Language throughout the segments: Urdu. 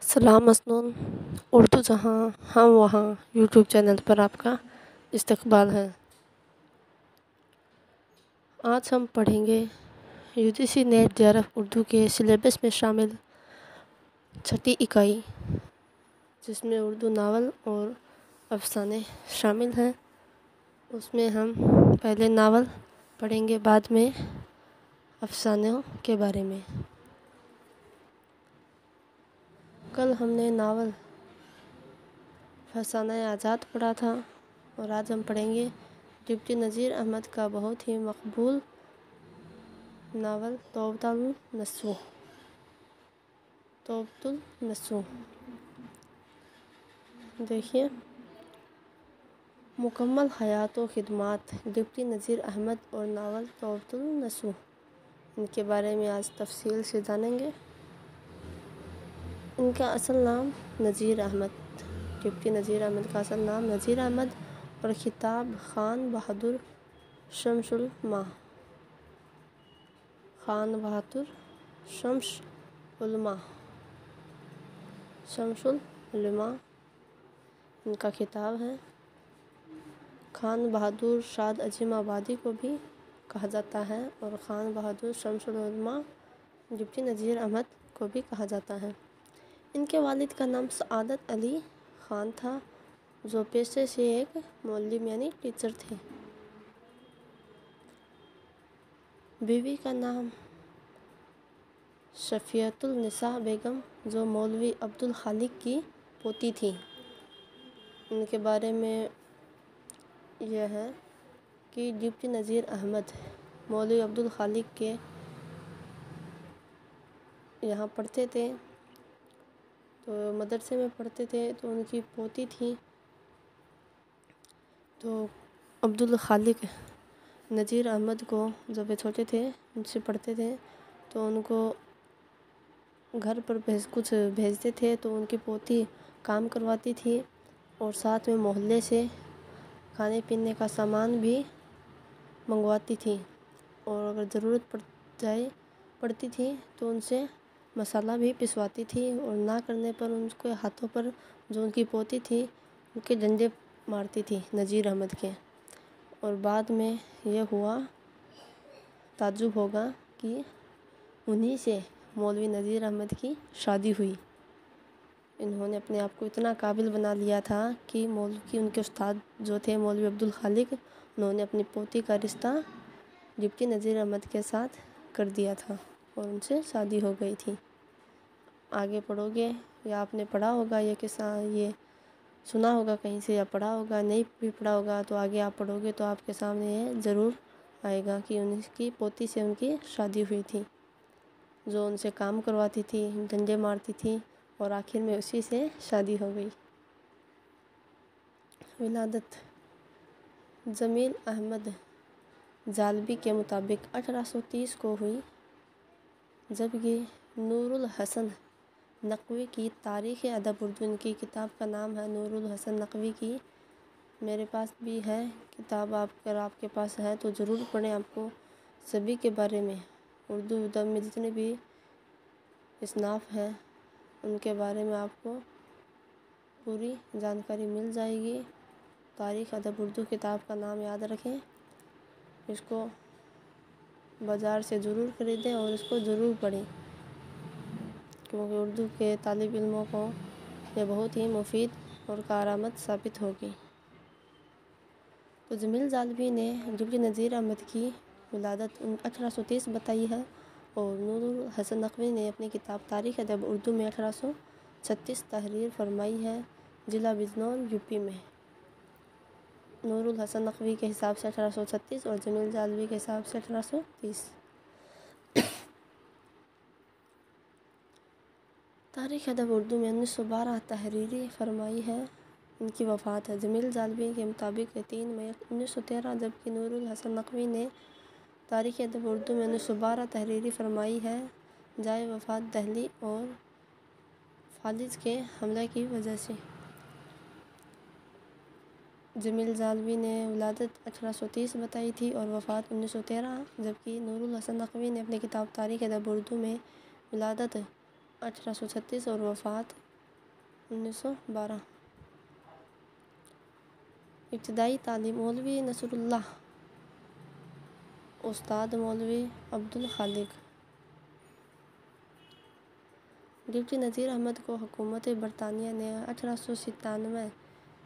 سلام مسنون اردو جہاں ہم وہاں یوٹیوب چینل پر آپ کا استقبال ہے۔ آج ہم پڑھیں گے UGC نیٹ JRF اردو کے سلیبس میں شامل چھٹی اکائی، جس میں اردو ناول اور افسانے شامل ہیں۔ اس میں ہم پہلے ناول پڑھیں گے، بعد میں افسانوں کے بارے میں۔ کل ہم نے ناول فسانہ آزاد پڑھا تھا اور آج ہم پڑھیں گے ڈپٹی نذیر احمد کا بہت ہی مقبول ناول توبۃ النصوح۔ توبۃ النصوح دیکھیے، مکمل حیات و خدمات ڈپٹی نذیر احمد اور ناول توبۃ النصوح، ان کے بارے میں آج تفصیل سے جانیں گے۔ ان کا اصل نام نذیر احمد، ڈپٹی نذیر احمد کا اصل نام نذیر احمد اور خطاب خان بہادر شمس العلماء۔ خان بہادر شمس العلماء ان کا خطاب ہے۔ خان بہادر شاد عظیم آبادی کو بھی کہا جاتا ہے اور خان بہادر شمس العلماء ڈپٹی نذیر احمد کو بھی کہا جاتا ہے۔ ان کے والد کا نام سعادت علی خان تھا، جو پیشے سے ایک معلم یعنی ٹیچر تھے۔ بیوی کا نام شفیعۃ النساء بیگم، جو مولوی عبدالخالق کی پوتی تھیں۔ ان کے بارے میں یہ ہے کہ ڈپٹی نذیر احمد مولوی عبدالخالق کے یہاں پڑھتے تھے، تو مدرسے میں پڑھتے تھے، تو ان کی پوتی تھی، تو عبدالخالق نذیر احمد کو جب وہ چھوٹے تھے ان سے پڑھتے تھے، تو ان کو گھر پر کچھ بھیجتے تھے، تو ان کی پوتی کام کرواتی تھی اور ساتھ میں محلے سے کھانے پینے کا سامان بھی منگواتی تھی، اور اگر ضرورت پڑتی تھی تو ان سے مسالہ بھی پسواتی تھی، اور نہ کرنے پر ان کے ہاتھوں پر جو ان کی پوتی تھی ان کے ڈنڈے مارتی تھی نذیر احمد کے۔ اور بعد میں یہ ہوا، تعجب ہوگا کہ انہی سے مولوی نذیر احمد کی شادی ہوئی۔ انہوں نے اپنے آپ کو اتنا قابل بنا لیا تھا کہ ان کے استاد جو تھے مولوی عبدالخالق، انہوں نے اپنی پوتی کا رشتہ ڈپٹی نذیر احمد کے ساتھ کر دیا تھا اور ان سے شادی ہو گئی تھی۔ آگے پڑھو گے یا آپ نے پڑھا ہوگا، یہ قصہ یہ سنا ہوگا کہیں سے یا پڑھا ہوگا، نہیں بھی پڑھا ہوگا تو آگے آپ پڑھو گے تو آپ کے سامنے یہ ضرور آئے گا کہ ان کی پوتی سے ان کی شادی ہوئی تھی، جو ان سے کام کرواتی تھی، ڈنڈے مارتی تھی، اور آخر میں اسی سے شادی ہو گئی۔ ولادت جمیل احمد ظالبی کے مطابق 1830 کو ہوئی، جبکہ نور الحسن نقوی کی تاریخ ادب اردو، ان کی کتاب کا نام ہے نور الحسن نقوی کی، میرے پاس بھی ہے کتاب، اگر آپ کے پاس ہے تو ضرور پڑھیں۔ آپ کو سبھی کے بارے میں اردو ادب میں جتنے بھی اصناف ہیں ان کے بارے میں آپ کو پوری جانکاری مل جائے گی۔ تاریخ ادب اردو کتاب کا نام یاد رکھیں، اس کو بازار سے ضرور خریدیں اور اس کو ضرور پڑھیں، کیونکہ اردو کے طالب علموں کو یہ بہت ہی مفید اور کارآمد ثابت ہوگی۔ تو جمیل ظالبی نے ڈپٹی نذیر احمد کی ولادت 1830 بتائی ہے، اور نور الحسن نقوی نے اپنی کتاب تاریخ ادب اردو میں 1836 تحریر فرمائی ہے، ضلع بجنور UP میں۔ نور الحسن نقوی کے حساب سے 1836 اور جمیل ظالبی کے حساب سے 1830۔ تاریخ ادب اردو میں 1912 تحریری فرمائی ہے، ان کی وفات ہے۔ جمیل ظالبی کے مطابق 3 مئی 1913، جبکہ نور الحسن نقوی نے تاریخ ادب اردو میں 1912 تحریری فرمائی ہے، جائے وفات دہلی اور فالج کے حملے کی وجہ سے۔ جمیل ظالبی نے ولادت 1830 بتائی تھی اور وفات 1913، جبکہ نور الحسن نقوی نے اپنی کتاب تاریخ ادب اردو میں ولادت 1836 اور وفات 1912۔ ابتدائی تعلیم مولوی نصر اللہ، استاد مولوی عبدالخالق۔ ڈپٹی نذیر احمد کو حکومت برطانیہ نے 1897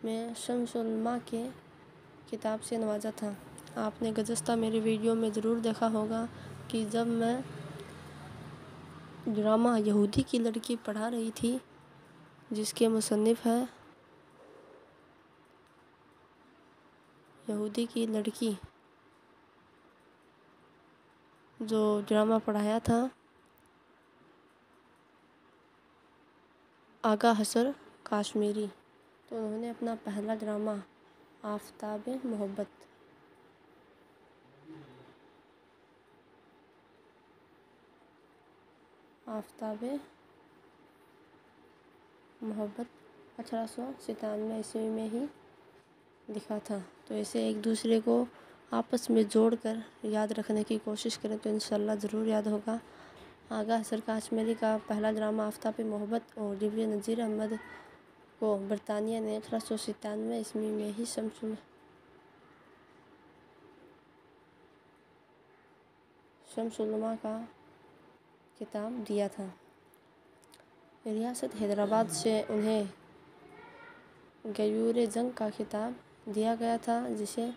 میں شمس العلماء کے خطاب سے نوازا تھا۔ آپ نے گزشتہ میری ویڈیو میں ضرور دیکھا ہوگا کہ جب میں ڈرامہ یہودی کی لڑکی پڑھا رہی تھی، جس کے مصنف ہے یہودی کی لڑکی، جو ڈرامہ پڑھایا تھا آغا حسر کاشمیری، تو انہوں نے اپنا پہلا ڈرامہ آفتاب محبت آفتاب محبت 1897 عیسوی میں ہی لکھا تھا۔ تو اسے ایک دوسرے کو آپس میں جوڑ کر یاد رکھنے کی کوشش کریں تو انشاءاللہ ضرور یاد ہوگا۔ آغا حسر کاشمیری کا پہلا ڈرامہ آفتاب محبت، اور ڈپٹی نذیر احمد کو برطانیہ نے 1897 عیسوی میں ہی شمس العلماء کا خطاب دیا تھا۔ ریاست حیدرآباد سے انہیں غیور جنگ کا خطاب دیا گیا تھا، جسے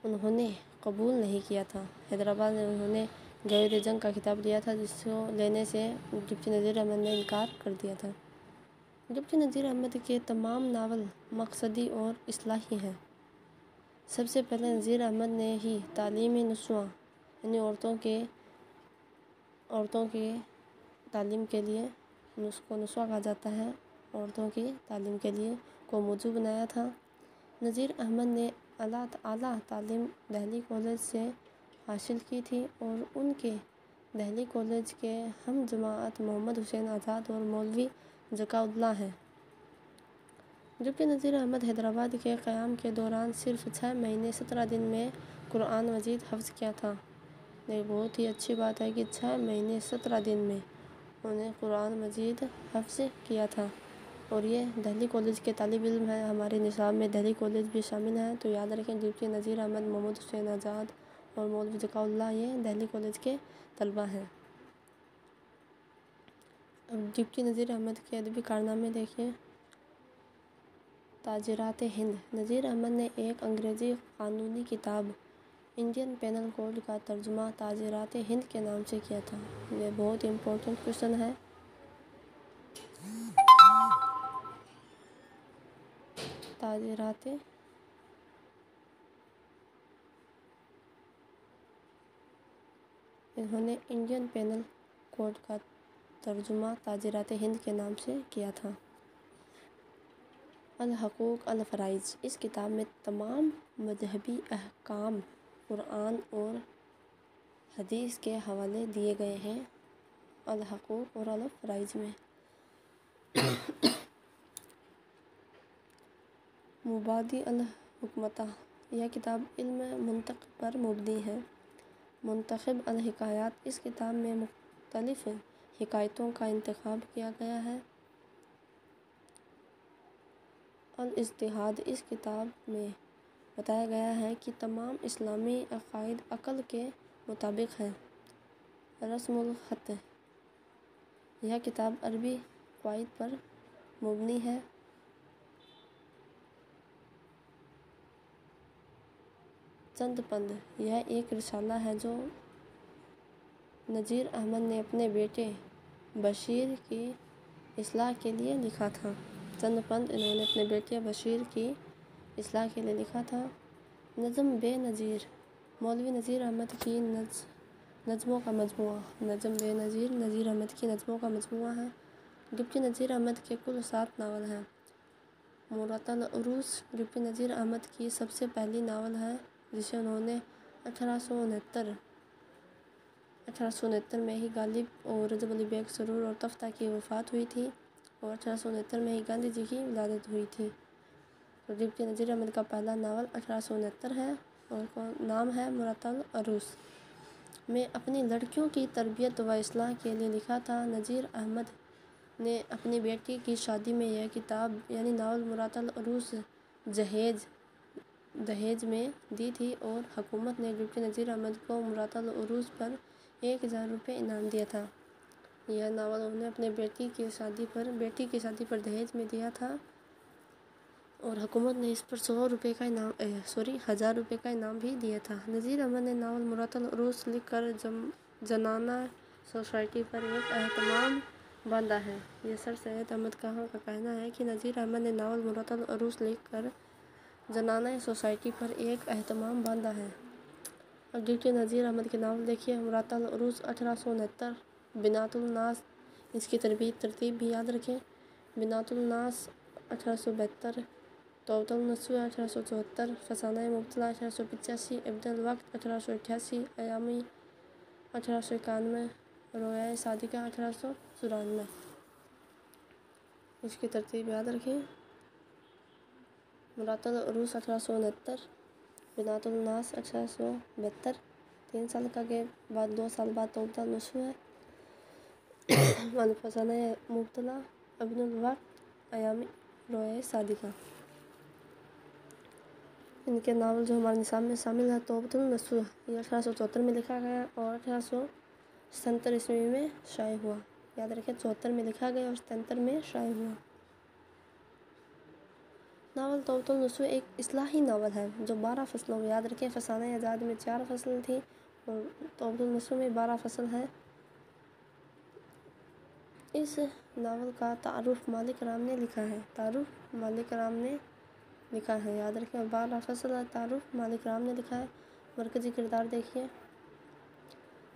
انہوں نے قبول نہیں کیا تھا۔ حیدرآباد نے انہیں غیور جنگ کا خطاب دیا تھا، جس کو لینے سے ڈپٹی نذیر احمد نے انکار کر دیا تھا۔ ڈپٹی نذیر احمد کے تمام ناول مقصدی اور اصلاحی ہیں۔ سب سے پہلے نذیر احمد نے ہی تعلیمی نسواں، یعنی عورتوں کی تعلیم کے لیے، اس کو نسواں کہا جاتا ہے، عورتوں کی تعلیم کے لیے کو موضوع بنایا تھا۔ نذیر احمد نے اعلیٰ تعلیم دہلی کالج سے حاصل کی تھی، اور ان کے دہلی کالج کے ہم جماعت محمد حسین آزاد اور مولوی ذکاء اللہ ہیں۔ ڈپٹی نذیر احمد حیدرآباد کے قیام کے دوران صرف 6 مہینے 17 دن میں قرآن مجید حفظ کیا تھا۔ یہ بہت ہی اچھی بات ہے کہ 6 مہینے 17 دن میں انہوں نے قرآن مجید حفظ کیا تھا، اور یہ دہلی کالج کے طالب علم ہیں۔ ہمارے نصاب میں دہلی کالج بھی شامل ہیں، تو یاد رکھیں ڈپٹی نذیر احمد، محمد حسین آزاد اور مولوی ذکاء اللہ یہ دہلی کالج کے طلبہ ہیں۔ اب ڈپٹی نذیر احمد کے ادبی کارنامے دیکھیں۔ تاجرات ہند۔ نذیر احمد نے ایک انگریزی قانونی کتاب انڈین پینل کوڈ کا ترجمہ تاجرات ہند کے نام سے کیا تھا۔ یہ بہت امپورٹنٹ کوئسچن ہے۔ تاجرات انہوں نے انڈین پینل کوڈ کا ترجمہ تاجرات ہند کے نام سے کیا تھا۔ الحقوق الفرائض۔ اس کتاب میں تمام مذہبی احکام قرآن اور حدیث کے حوالے دیے گئے ہیں۔ الحقوق اور الفرائض میں مبادی الحکمتہ، یہ کتاب علم منطق پر مبنی ہے۔ منتخب الحکایات، اس کتاب میں مختلف حکایتوں کا انتخاب کیا گیا ہے۔ الاجتہاد، اس کتاب میں بتایا گیا ہے کہ تمام اسلامی عقائد عقل کے مطابق ہیں۔ رسم الخط، یہ کتاب عربی قواعد پر مبنی ہے۔ چند پند، یہ ایک رسالہ ہے جو نذیر احمد نے اپنے بیٹے بشیر کی اصلاح کے لیے لکھا تھا۔ چند پند انہوں نے اپنے بیٹے بشیر کی اصلاح کے لیے لکھا تھا۔ نظم بے نظیر، مولوی نذیر احمد کی نظموں کا مجموعہ۔ نظم بے نظیر نذیر احمد کی نظموں کا مجموعہ ہے۔ ڈپٹی نذیر احمد کے کل 7 ناول ہیں۔ مرتل عروس ڈپٹی نذیر احمد کی سب سے پہلی ناول ہے، جسے انہوں نے 1869 میں ہی غالب اور رجب علی بیگ سرور اور تفتہ کی وفات ہوئی تھی، اور 1869 میں ہی گاندھی جی کی ولادت ہوئی تھی۔ تو ڈپٹی نذیر احمد کا پہلا ناول 1869 ہے، اور نام ہے مرتل عروس۔ میں اپنی لڑکیوں کی تربیت و اصلاح کے لیے لکھا تھا۔ نذیر احمد نے اپنی بیٹی کی شادی میں یہ کتاب یعنی ناول مرات العروس دہیج میں دی تھی اور حکومت نے ڈپٹی نذیر احمد کو مرات العروس پر 1000 روپے انعام دیا تھا۔ یہ ناول انہوں نے اپنے بیٹی کی شادی پر دہیج میں دیا تھا اور حکومت نے اس پر 1000 روپے کا انعام بھی دیا تھا۔ نذیر احمد نے ناول مرات العروس لکھ کر زنانہ سوسائٹی پر ایک اہتمام باندھا ہے۔ یہ سر سید احمد خاں کا کہنا ہے کہ نذیر احمد نے ناول مرات العروس لکھ کر زنانہ سوسائٹی پر ایک اہتمام باندھا ہے۔ اب ڈپٹی نذیر احمد کے ناول دیکھیے۔ مرات العروس 1869، بنات الناس، اس کی ترتیب بھی یاد رکھیں۔ بنات الناس 1872، توبۃ النسوء 1874، فسانہ مبتلا 1885، ابن الوقت 1888، ایامی 1891، رویائے صادقہ 1894۔ اس کی ترتیب یاد رکھیں۔ مرات العروس 1869، بنات الناس 1872، 3 سال کا گیپ بعد 2 سال بعد توبۃ النسوء ہے، فسانہ مبتلا، ابن الوقت، ایامی، رویائے صادقہ۔ ان کے ناول جو ہمارے نصاب میں شامل ہے توبۃ النسوء، یہ 1874 میں لکھا گیا اور 1877 عیسوی میں شائع ہوا۔ یاد رکھیں 74 میں لکھا گیا اور 77 میں شائع ہوا۔ ناول توبۃ النسوء ایک اصلاحی ناول ہے جو 12 فصلوں میں، یاد رکھیں فسانہ اعداد میں 4 فصل تھی اور توبۃ النسوء میں 12 فصل ہے۔ اس ناول کا تعارف مالک رام نے لکھا ہے۔ یاد رکھیں 12 فصل ہے، تعارف مالک رام نے لکھا ہے۔ مرکزی کردار دیکھیے۔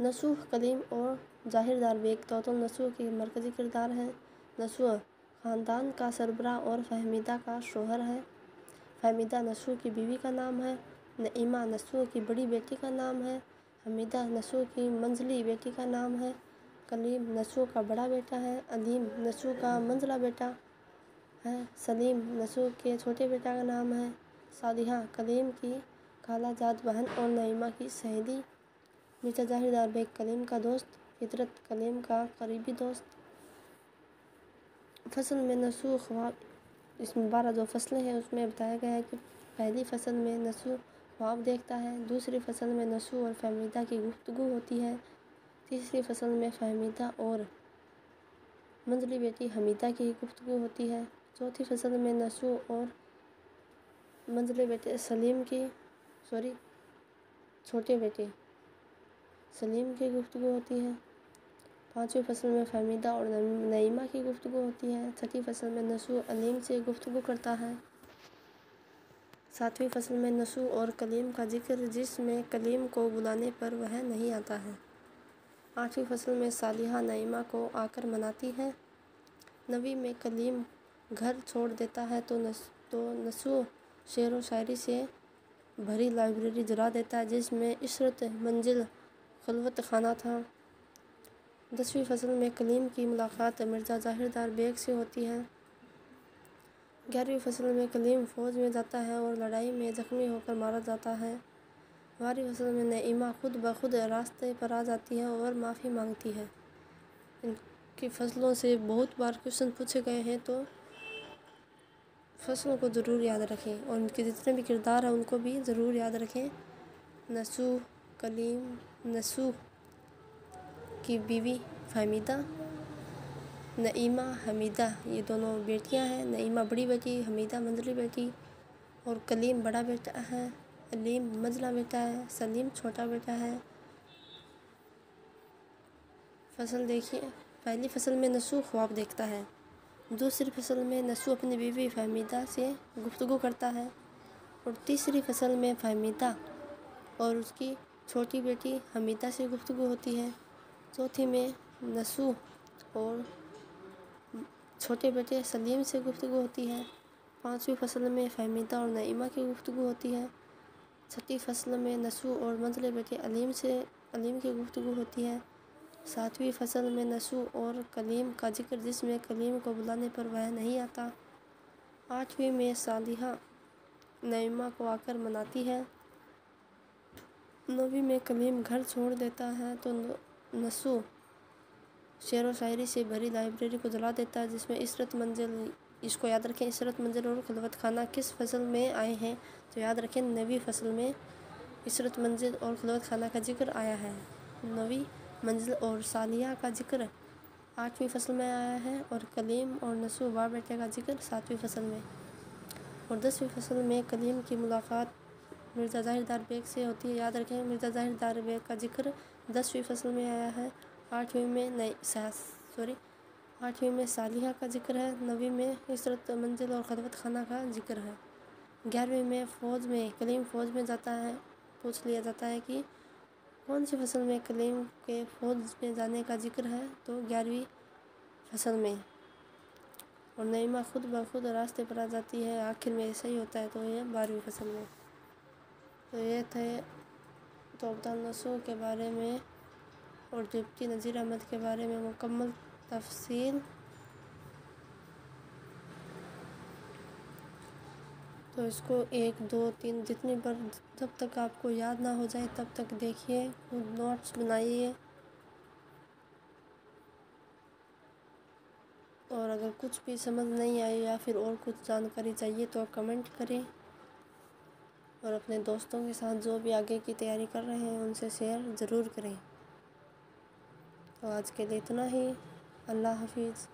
نسوح، کلیم اور ظاہردار بیگ توبۃ النسوء کے مرکزی کردار ہیں۔ نسوح خاندان کا سربراہ اور فہمیدہ کا شوہر ہے۔ فہمیدہ نسوح کی بیوی کا نام ہے۔ نعیمہ نسوح کی بڑی بیٹی کا نام ہے۔ حمیدہ نسوح کی منجلی بیٹی کا نام ہے۔ کلیم نسوح کا بڑا بیٹا ہے۔ علیم نسوح کا منجلا بیٹا ہے۔ سلیم نسوح کے چھوٹے بیٹا کا نام ہے۔ صالحہ کلیم کی خالہ جاد بہن اور نعیمہ کی سہیلی۔ مرزا ظاہردار بیگ کلیم کا دوست۔ فطرت کلیم کا قریبی دوست۔ فصل میں نسوح خواب، اس میں 12 جو فصلیں ہیں اس میں بتایا گیا ہے کہ پہلی فصل میں نسوح خواب دیکھتا ہے، دوسری فصل میں نسوح اور فہمیدہ کی گفتگو ہوتی ہے، تیسری فصل میں فہمیدہ اور منجلی بیٹی حمیدہ کی گفتگو ہوتی ہے، چوتھی فصل میں نسوح اور منجلے بیٹے چھوٹے بیٹے سلیم کی گفتگو ہوتی ہے، پانچویں فصل میں فہمیدہ اور نعیمہ کی گفتگو ہوتی ہے، چھٹی فصل میں نسوح علیم سے گفتگو کرتا ہے، ساتویں فصل میں نسوح اور کلیم کا ذکر جس میں کلیم کو بلانے پر وہ نہیں آتا ہے، آٹھویں فصل میں صالحہ نعیمہ کو آ کر مناتی ہے، نویں میں کلیم گھر چھوڑ دیتا ہے تو نسوح شعر و شاعری سے بھری لائبریری جلا دیتا ہے جس میں عشرت منزل خلوت خانہ تھا، 10ویں فصل میں کلیم کی ملاقات مرزا ظاہردار بیگ سے ہوتی ہے، 11ویں فصل میں کلیم فوج میں جاتا ہے اور لڑائی میں زخمی ہو کر مارا جاتا ہے، 12ویں فصل میں نعیمہ خود بخود راستے پر آ جاتی ہے اور معافی مانگتی ہے۔ ان کی فصلوں سے بہت بار کویشچن پوچھے گئے ہیں تو فصلوں کو ضرور یاد رکھیں اور ان کے جتنے بھی کردار ہیں ان کو بھی ضرور یاد رکھیں۔ نسوح، کلیم، نسوح کی بیوی فہمیدہ، نعیمہ، حمیدہ یہ دونوں بیٹیاں ہیں، نعیمہ بڑی بیٹی، حمیدہ منجلی بیٹی اور کلیم بڑا بیٹا ہے، علیم منجلا بیٹا ہے، سلیم چھوٹا بیٹا ہے۔ فصل دیکھیے، پہلی فصل میں نسوح خواب دیکھتا ہے، دوسری فصل میں نسوح اپنی بیوی فہمیدہ سے گفتگو کرتا ہے اور تیسری فصل میں فہمیدہ اور اس کی چھوٹی بیٹی حمیدہ سے گفتگو ہوتی ہے، چوتھی میں نسوح اور چھوٹے بیٹے سلیم سے گفتگو ہوتی ہے، پانچویں فصل میں فہمیدہ اور نعیمہ کی گفتگو ہوتی ہے، چھٹی فصل میں نسوح اور منجلے بیٹے علیم کی گفتگو ہوتی ہے، ساتویں فصل میں نسوح اور کلیم کا ذکر جس میں کلیم کو بلانے پر وہ نہیں آتا، آٹھویں میں صالحہ نعیمہ کو آ کر مناتی ہے، نویں میں کلیم گھر چھوڑ دیتا ہے تو نسوح شعر و شاعری سے بھری لائبریری کو جلا دیتا ہے، جس میں عشرت منزل، اس کو یاد رکھیں، عشرت منزل اور خلوت خانہ کس فصل میں آئے ہیں؟ تو یاد رکھیں 9ویں فصل میں عشرت منزل اور خلوت خانہ کا ذکر آیا ہے۔ 9ویں منزل اور صالحہ کا ذکر 8ویں فصل میں آیا ہے، اور کلیم اور نسو باپ بیٹے کا ذکر 7ویں فصل میں، اور 10ویں فصل میں کلیم کی ملاقات مرزا ظاہر دار بیگ سے ہوتی ہے۔ یاد رکھیں مرزا ظاہر دار بیگ کا ذکر 10ویں فصل میں آیا ہے، 8ویں میں صالحہ کا ذکر ہے، 9ویں میں عشرت منزل اور خلوت خانہ کا ذکر ہے۔ 11ویں میں کلیم فوج میں جاتا ہے، پوچھ لیا جاتا ہے کہ کون سی فصل میں کلیم کے فوج میں جانے کا ذکر ہے؟ تو 11ویں فصل میں، اور نعیمہ خود بخود راستے پر آ جاتی ہے، آخر میں صحیح ہوتا ہے تو یہ 12ویں فصل میں۔ تو یہ تھے توبتہ نسو کے بارے میں اور ڈپٹی نذیر احمد کے بارے میں مکمل تفصیل۔ تو اس کو 1 2 3 جتنی بار، جب تک آپ کو یاد نہ ہو جائے تب تک دیکھیے، خود نوٹس بنائیے، اور اگر کچھ بھی سمجھ نہیں آئی یا پھر اور کچھ جانکاری چاہیے تو کمنٹ کریں، اور اپنے دوستوں کے ساتھ جو بھی آگے کی تیاری کر رہے ہیں ان سے شیئر ضرور کریں۔ تو آج کے لیے اتنا ہی، اللہ حافظ۔